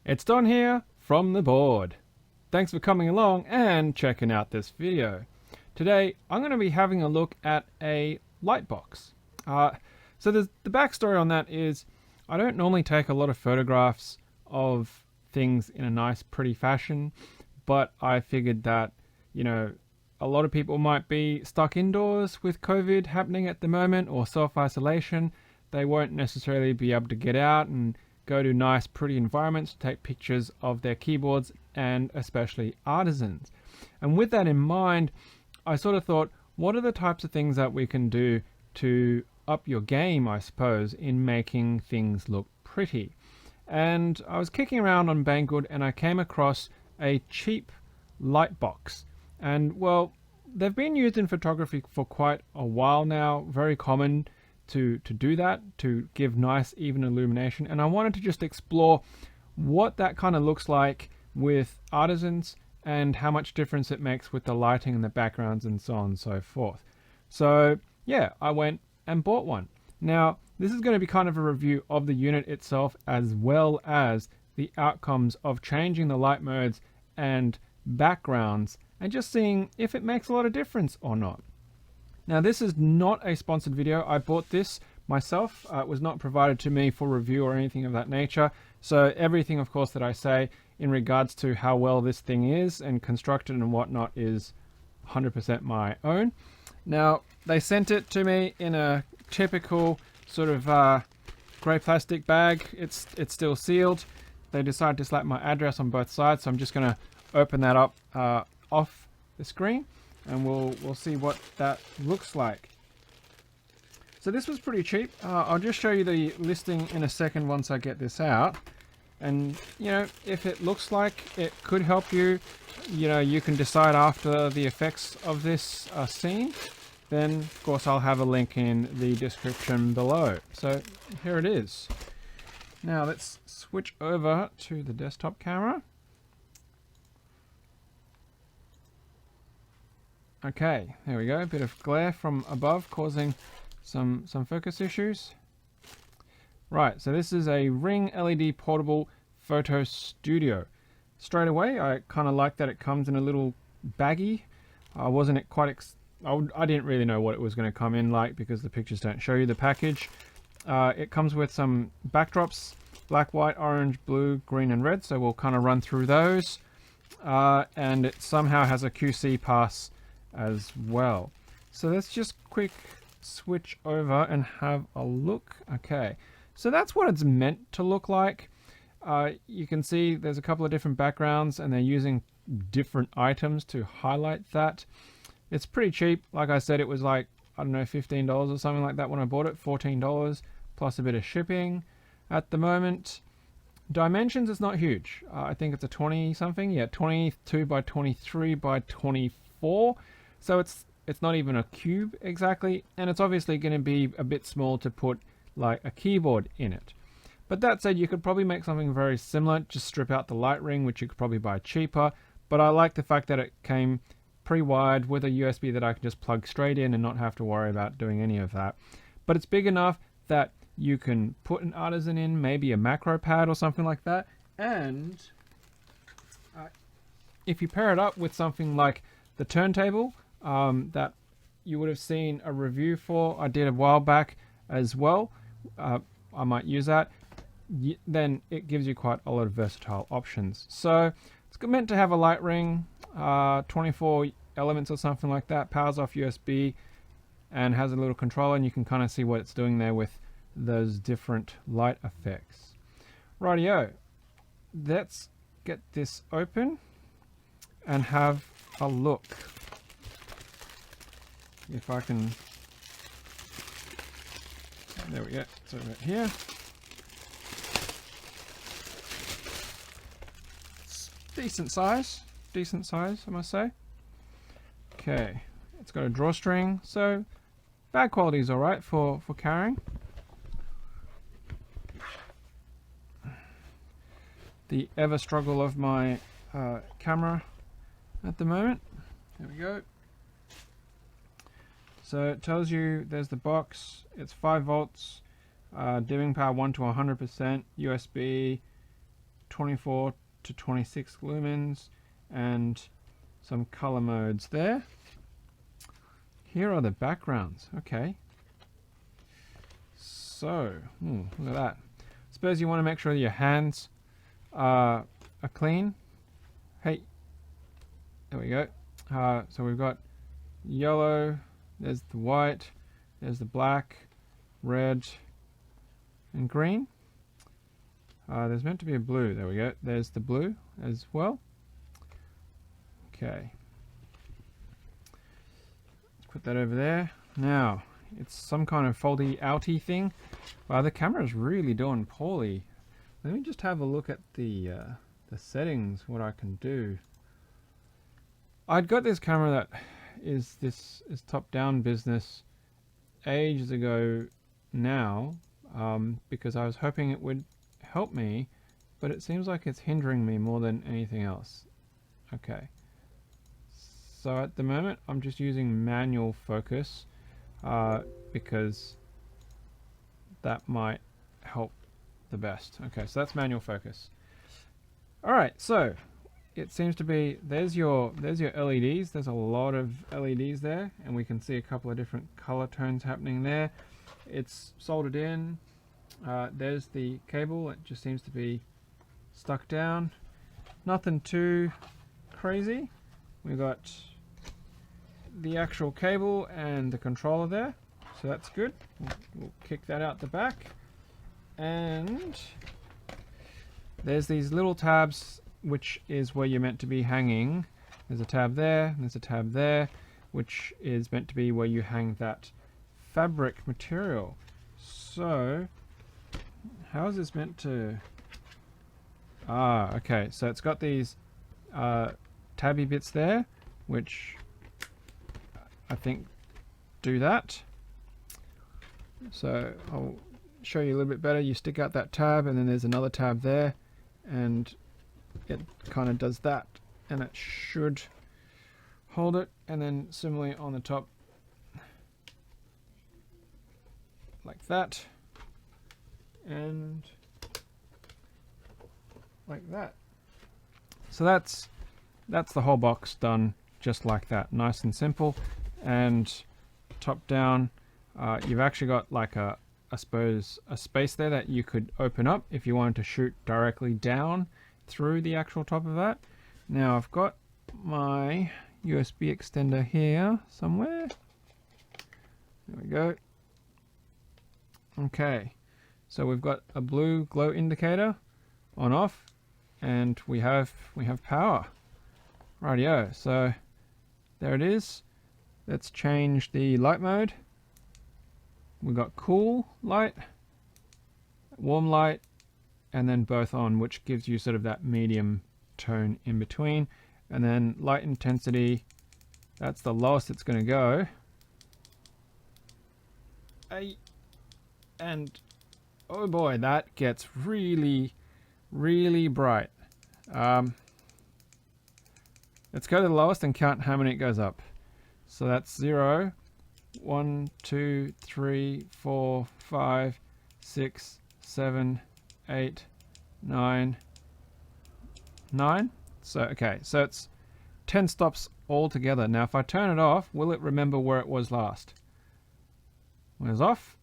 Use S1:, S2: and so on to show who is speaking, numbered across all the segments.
S1: It's Don here from the board. Thanks for coming along and checking out this video. Today I'm going to be having a look at a lightbox. So the backstory on that is I don't normally take a lot of photographs of things in a nice pretty fashion, but I figured that, you know, a lot of people might be stuck indoors with COVID happening at the moment, or self-isolation. They won't necessarily be able to get out and go to nice pretty environments to take pictures of their keyboards, and especially artisans. And with that in mind, I sort of thought, what are the types of things that we can do to up your game, I suppose, in making things look pretty? And I was kicking around on Banggood and I came across a cheap light box. And well, they've been used in photography for quite a while now, very common to do that, to give nice even illumination. And I wanted to just explore what that kind of looks like with artisans and how much difference it makes with the lighting and the backgrounds and so on and so forth. So yeah, I went and bought one. Now this is going to be kind of a review of the unit itself, as well as the outcomes of changing the light modes and backgrounds and just seeing if it makes a lot of difference or not. Now this is not a sponsored video. I bought this myself. It was not provided to me for review or anything of that nature. So everything, of course, that I say in regards to how well this thing is and constructed and whatnot is 100% my own. Now they sent it to me in a typical sort of grey plastic bag. It's still sealed. They decided to slap my address on both sides, so I'm just going to open that up off the screen and we'll see what that looks like. So this was pretty cheap. I'll just show you the listing in a second once I get this out. And you know, if it looks like it could help you, you know, you can decide after the effects of this scene, then of course I'll have a link in the description below. So here it is. Now let's switch over to the desktop camera. Okay, there we go. A bit of glare from above causing some focus issues. Right, so this is a Ring LED portable photo studio. Straight away, I kind of like that it comes in a little baggie. I didn't really know what it was going to come in like because the pictures don't show you the package. It comes with some backdrops, black, white, orange, blue, green and red, so we'll kind of run through those. And it somehow has a QC pass as well. So let's just quick switch over and have a look. Okay, so that's what it's meant to look like. You can see there's a couple of different backgrounds and they're using different items to highlight that. It's pretty cheap. Like I said, it was like, I don't know, $15 or something like that when I bought it. $14 plus a bit of shipping at the moment. Dimensions is not huge. I think it's a 20 something. Yeah, 22 by 23 by 24. So it's not even a cube exactly, and it's obviously going to be a bit small to put like a keyboard in it. But that said, you could probably make something very similar, just strip out the light ring, which you could probably buy cheaper. But I like the fact that it came pre-wired with a USB that I can just plug straight in and not have to worry about doing any of that. But it's big enough that you can put an artisan in, maybe a macro pad or something like that. And if you pair it up with something like the turntable that you would have seen a review for, I did a while back as well, I might use that, then it gives you quite a lot of versatile options. So it's meant to have a light ring, 24 elements or something like that, powers off USB and has a little controller, and you can kind of see what it's doing there with those different light effects. Rightio, let's get this open and have a look. If I can, there we go, it's over here. It's decent size, I must say. Okay, it's got a drawstring, so bag quality is alright for carrying. The ever struggle of my camera at the moment. There we go. So it tells you there's the box, it's 5 volts, dimming power 1 to 100%, USB, 24 to 26 lumens, and some color modes there. Here are the backgrounds. Okay. So, look at that. Suppose you want to make sure that your hands are clean. Hey, there we go. So we've got yellow, there's the white, there's the black, red, and green. There's meant to be a blue. There we go. There's the blue as well. Okay. Let's put that over there. Now, it's some kind of foldy outy thing. Wow, the camera's really doing poorly. Let me just have a look at the settings, what I can do. I'd got this camera that is top-down business ages ago now, because I was hoping it would help me, but it seems like it's hindering me more than anything else. Okay, so at the moment I'm just using manual focus, because that might help the best. Okay, so that's manual focus. Alright, so it seems to be, there's your LEDs. There's a lot of LEDs there, and we can see a couple of different color tones happening there. It's soldered in. There's the cable. It just seems to be stuck down. Nothing too crazy. We've got the actual cable and the controller there, so that's good. We'll kick that out the back, and there's these little tabs, which is where you're meant to be hanging. There's a tab there, and there's a tab there, which is meant to be where you hang that fabric material. So how is this meant to... okay, so it's got these tabby bits there, which I think do that. So I'll show you a little bit better. You stick out that tab, and then there's another tab there, and it kind of does that, and it should hold it. And then similarly on the top, like that, and like that. So that's the whole box done just like that, nice and simple. And top down, you've actually got like I suppose a space there that you could open up if you wanted to shoot directly down through the actual top of that. Now I've got my USB extender here somewhere. There we go. Okay, so we've got a blue glow indicator on off, and we have power. Rightio, so there it is. Let's change the light mode. We've got cool light, warm light, and then both on, which gives you sort of that medium tone in between. And then light intensity, that's the lowest it's going to go. And oh boy, that gets really, really bright. Let's go to the lowest and count how many it goes up. So that's 0, 1, 2, 3, 4, 5, 6, 7, 8, 9, 9. So okay, so it's 10 stops all together. Now if I turn it off, will it remember where it was last? When it's off,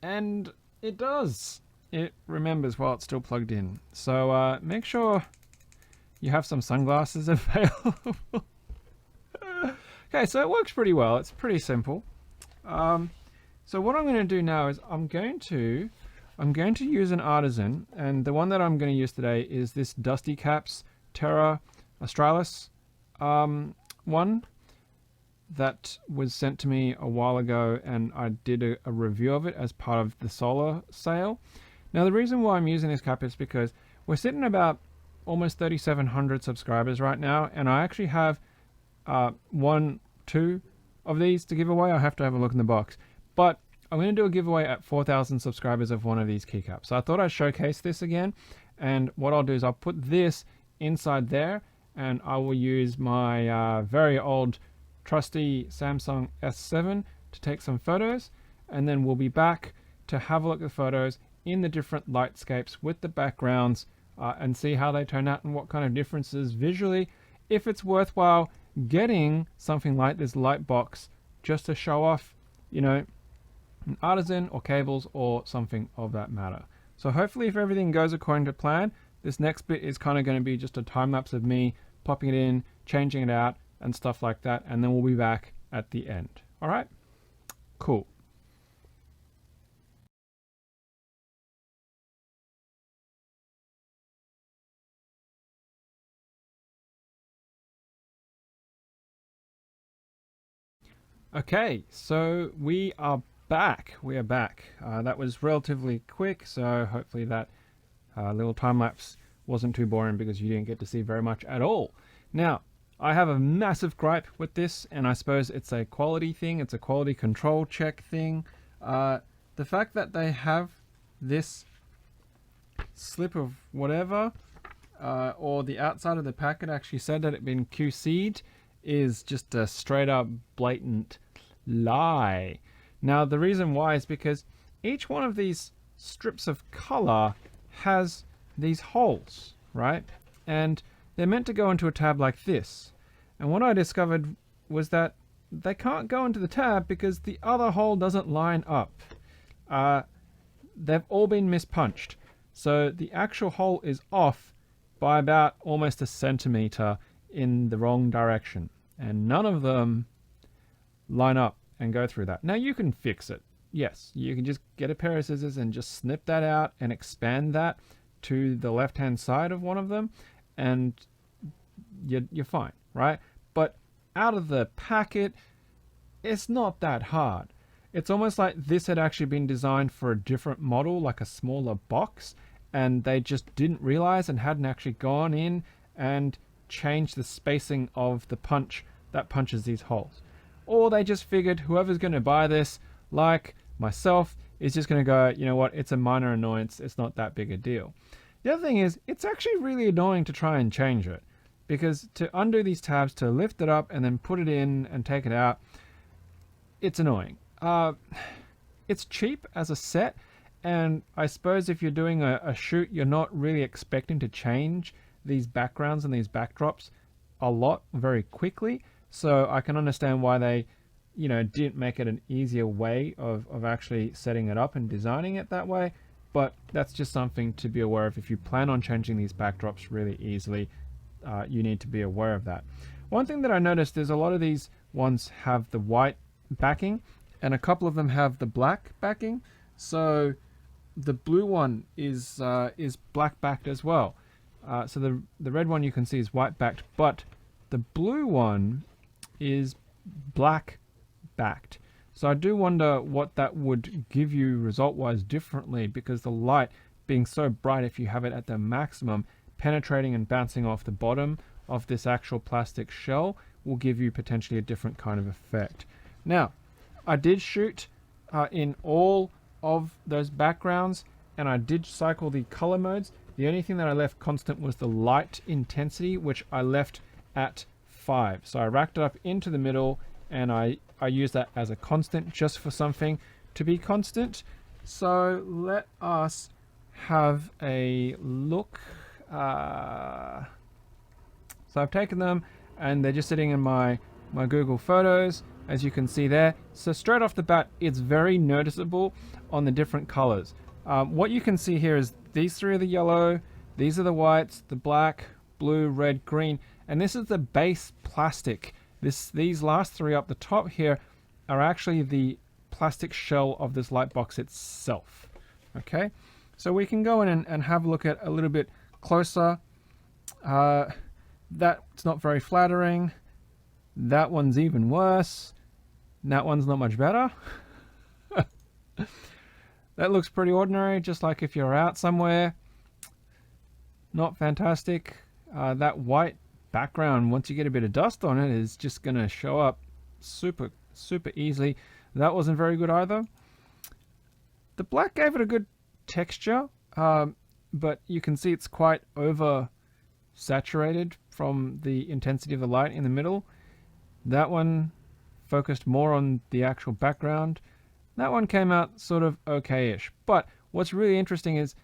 S1: and it does. It remembers while it's still plugged in. So make sure you have some sunglasses available. Okay, so it works pretty well. It's pretty simple. So what I'm going to do now is I'm going to use an artisan, and the one that I'm going to use today is this Dusty Caps Terra Australis one that was sent to me a while ago, and I did a review of it as part of the solar sale. Now the reason why I'm using this cap is because we're sitting about almost 3,700 subscribers right now, and I actually have 1, 2 of these to give away. I have to have a look in the box, but I'm going to do a giveaway at 4,000 subscribers of one of these keycaps. So I thought I'd showcase this again, and what I'll do is I'll put this inside there, and I will use my very old trusty Samsung S7 to take some photos, and then we'll be back to have a look at the photos in the different lightscapes with the backgrounds and see how they turn out and what kind of differences visually, if it's worthwhile getting something like this light box just to show off, you know, an artisan or cables or something of that matter. So hopefully if everything goes according to plan, this next bit is kind of going to be just a time lapse of me popping it in, changing it out and stuff like that, and then we'll be back at the end. All right, cool. Okay, so we are back. That was relatively quick, so hopefully that little time lapse wasn't too boring because you didn't get to see very much at all. Now, I have a massive gripe with this, and I suppose it's a quality thing. It's a quality control check thing. The fact that they have this slip of whatever, or the outside of the packet actually said that it had been QC'd, is just a straight up blatant lie. Now the reason why is because each one of these strips of color has these holes, right? And they're meant to go into a tab like this. And what I discovered was that they can't go into the tab because the other hole doesn't line up. They've all been mispunched. So the actual hole is off by about almost a centimeter in the wrong direction, and none of them line up and go through that. Now you can fix it. Yes, you can just get a pair of scissors and just snip that out and expand that to the left hand side of one of them, and you're fine, right? But out of the packet, it's not that hard. It's almost like this had actually been designed for a different model, like a smaller box, and they just didn't realize and hadn't actually gone in and changed the spacing of the punch that punches these holes. Or they just figured whoever's going to buy this, like myself, is just going to go, you know what, it's a minor annoyance, it's not that big a deal. The other thing is, it's actually really annoying to try and change it, because to undo these tabs, to lift it up and then put it in and take it out, it's annoying. It's cheap as a set, and I suppose if you're doing a shoot, you're not really expecting to change these backgrounds and these backdrops a lot very quickly. So I can understand why they, you know, didn't make it an easier way of actually setting it up and designing it that way. But that's just something to be aware of. If you plan on changing these backdrops really easily, you need to be aware of that. One thing that I noticed is a lot of these ones have the white backing, and a couple of them have the black backing. So the blue one is black backed as well. So the red one you can see is white backed, but the blue one is black backed. So I do wonder what that would give you result wise differently, because the light being so bright, if you have it at the maximum, penetrating and bouncing off the bottom of this actual plastic shell will give you potentially a different kind of effect. Now, I did shoot in all of those backgrounds, and I did cycle the color modes. The only thing that I left constant was the light intensity, which I left at 5. So I racked it up into the middle, and I used that as a constant just for something to be constant. So let us have a look. So I've taken them, and they're just sitting in my Google Photos, as you can see there. So straight off the bat, it's very noticeable on the different colors. What you can see here is these three are the yellow, these are the whites, the black, blue, red, green, and this is the base plastic. These last three up the top here are actually the plastic shell of this light box itself. Okay, so we can go in and have a look at a little bit closer. That's not very flattering. That one's even worse. That one's not much better. That looks pretty ordinary, just like if you're out somewhere. Not fantastic. That white background, once you get a bit of dust on it, is just going to show up super easily. That wasn't very good either. The black gave it a good texture, but you can see it's quite over saturated from the intensity of the light in the middle. That one focused more on the actual background. That one came out sort of okay-ish. But what's really interesting is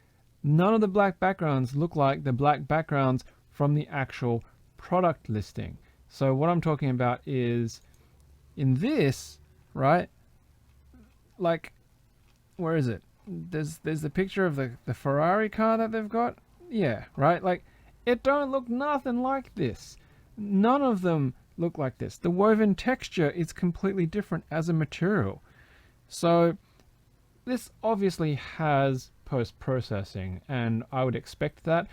S1: none of the black backgrounds look like the black backgrounds from the actual product listing. So what I'm talking about is in this, right? Like, where is it? There's the picture of the Ferrari car that they've got. Yeah, right? Like, it don't look nothing like this. None of them look like this. The woven texture is completely different as a material. So this obviously has post-processing, and I would expect that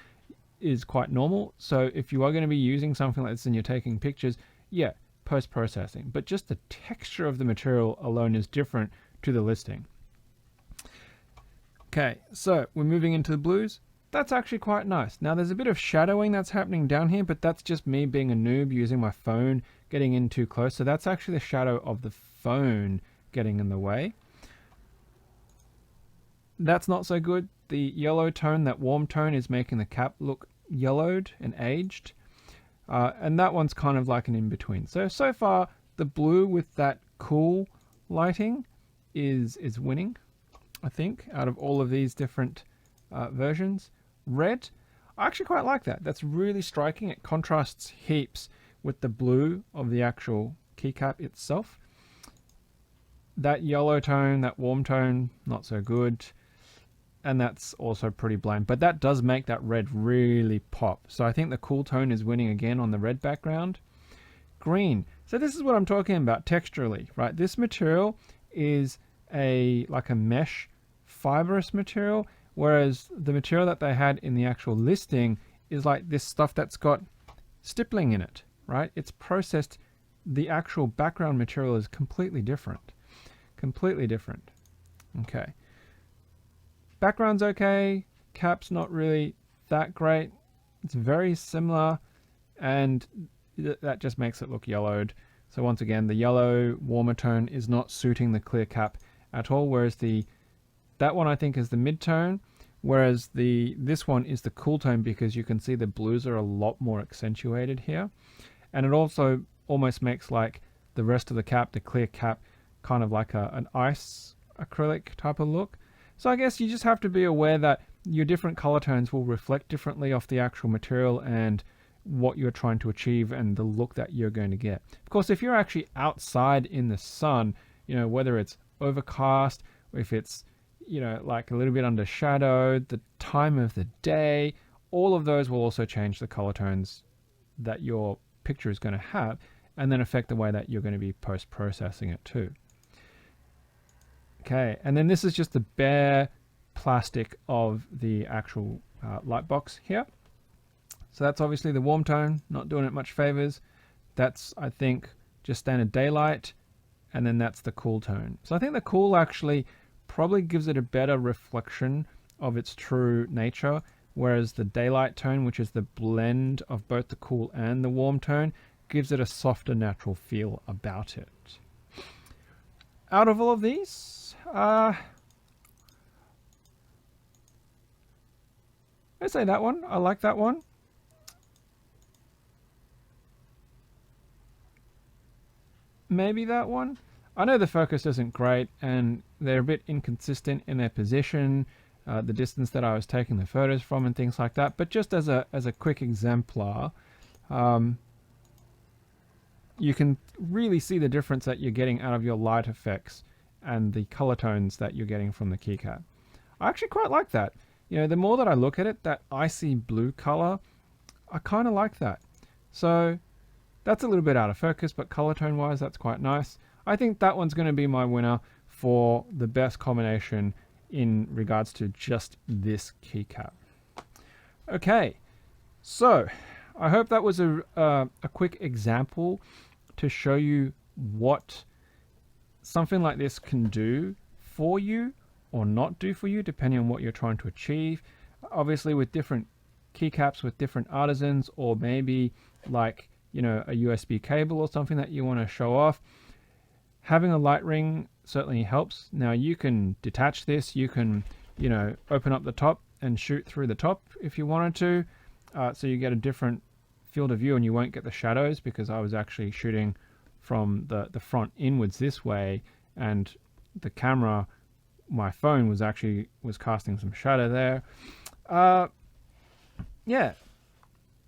S1: is quite normal. So if you are going to be using something like this and you're taking pictures, yeah, post-processing. But just the texture of the material alone is different to the listing. Okay, so we're moving into the blues. That's actually quite nice. Now there's a bit of shadowing that's happening down here, but that's just me being a noob using my phone, getting in too close. So that's actually the shadow of the phone getting in the way. That's not so good. The yellow tone, that warm tone, is making the cap look yellowed and aged. And that one's kind of like an in-between. So far, the blue with that cool lighting is winning, I think, out of all of these different versions. Red, I actually quite like that. That's really striking. It contrasts heaps with the blue of the actual keycap itself. That yellow tone, that warm tone, not so good. And that's also pretty bland, but that does make that red really pop. So I think the cool tone is winning again on the red background. Green. So this is what I'm talking about texturally, right? This material is like a mesh fibrous material, whereas the material that they had in the actual listing is like this stuff that's got stippling in it, right? It's processed. The actual background material is completely different. Completely different. Okay. Background's okay. Cap's not really that great. It's very similar, and that just makes it look yellowed. So once again, the yellow warmer tone is not suiting the clear cap at all, whereas that one I think is the mid-tone, whereas this one is the cool tone, because you can see the blues are a lot more accentuated here. And it also almost makes like the rest of the cap, the clear cap, kind of like an ice acrylic type of look. So I guess you just have to be aware that your different color tones will reflect differently off the actual material and what you're trying to achieve and the look that you're going to get. Of course, if you're actually outside in the sun, you know, whether it's overcast, or if it's, you know, like a little bit under shadow, the time of the day, all of those will also change the color tones that your picture is going to have, and then affect the way that you're going to be post-processing it too. Okay, and then this is just the bare plastic of the actual light box here. So that's obviously the warm tone, not doing it much favors. That's, I think, just standard daylight, and then that's the cool tone. So I think the cool actually probably gives it a better reflection of its true nature, whereas the daylight tone, which is the blend of both the cool and the warm tone, gives it a softer, natural feel about it. Out of all of these, I say that one. I like that one. Maybe that one. I know the focus isn't great, and they're a bit inconsistent in their position, the distance that I was taking the photos from, and things like that. But just as a quick exemplar, you can really see the difference that you're getting out of your light effects and the color tones that you're getting from the keycap. I actually quite like that. You know, the more that I look at it, that icy blue color, I kind of like that. So that's a little bit out of focus, but color tone wise, that's quite nice. I think that one's going to be my winner for the best combination in regards to just this keycap. Okay, so I hope that was a quick example to show you what something like this can do for you or not do for you, depending on what you're trying to achieve. Obviously with different keycaps, with different artisans, or maybe like, you know, a USB cable or something that you want to show off, having a light ring certainly helps. Now you can detach this, you can, you know, open up the top and shoot through the top if you wanted to, so you get a different field of view and you won't get the shadows, because I was actually shooting from the front inwards this way, and the camera, my phone, was casting some shadow there. Yeah,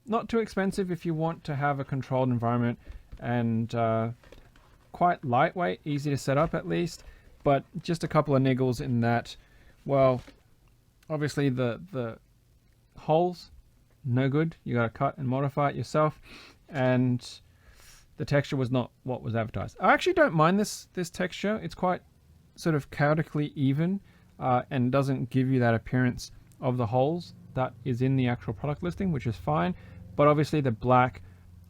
S1: not too expensive if you want to have a controlled environment, and quite lightweight, easy to set up at least, but just a couple of niggles in that, well, obviously the holes, no good. You got to cut and modify it yourself, and the texture was not what was advertised. I actually don't mind this texture. It's quite sort of chaotically even, and doesn't give you that appearance of the holes that is in the actual product listing, which is fine. But obviously the black,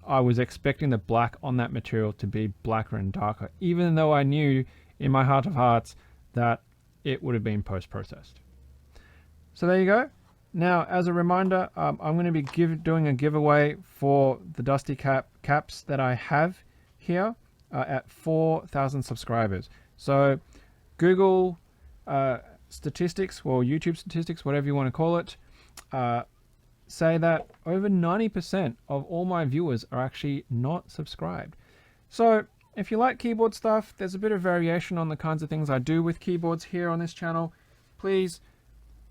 S1: I was expecting the black on that material to be blacker and darker, even though I knew in my heart of hearts that it would have been post-processed. So there you go. Now, as a reminder, I'm going to be doing a giveaway for the Dusty caps that I have here at 4,000 subscribers. So Google statistics, or YouTube statistics, whatever you want to call it, say that over 90% of all my viewers are actually not subscribed. So if you like keyboard stuff, there's a bit of variation on the kinds of things I do with keyboards here on this channel. Please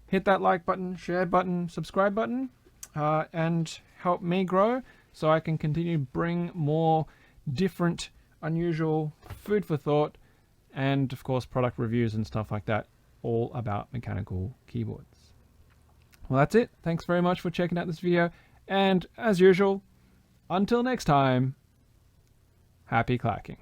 S1: hit that like button, share button, subscribe button, and help me grow so I can continue to bring more different, unusual food for thought, and of course product reviews and stuff like that, all about mechanical keyboards. Well, that's it. Thanks very much for checking out this video, and as usual, until next time, happy clacking.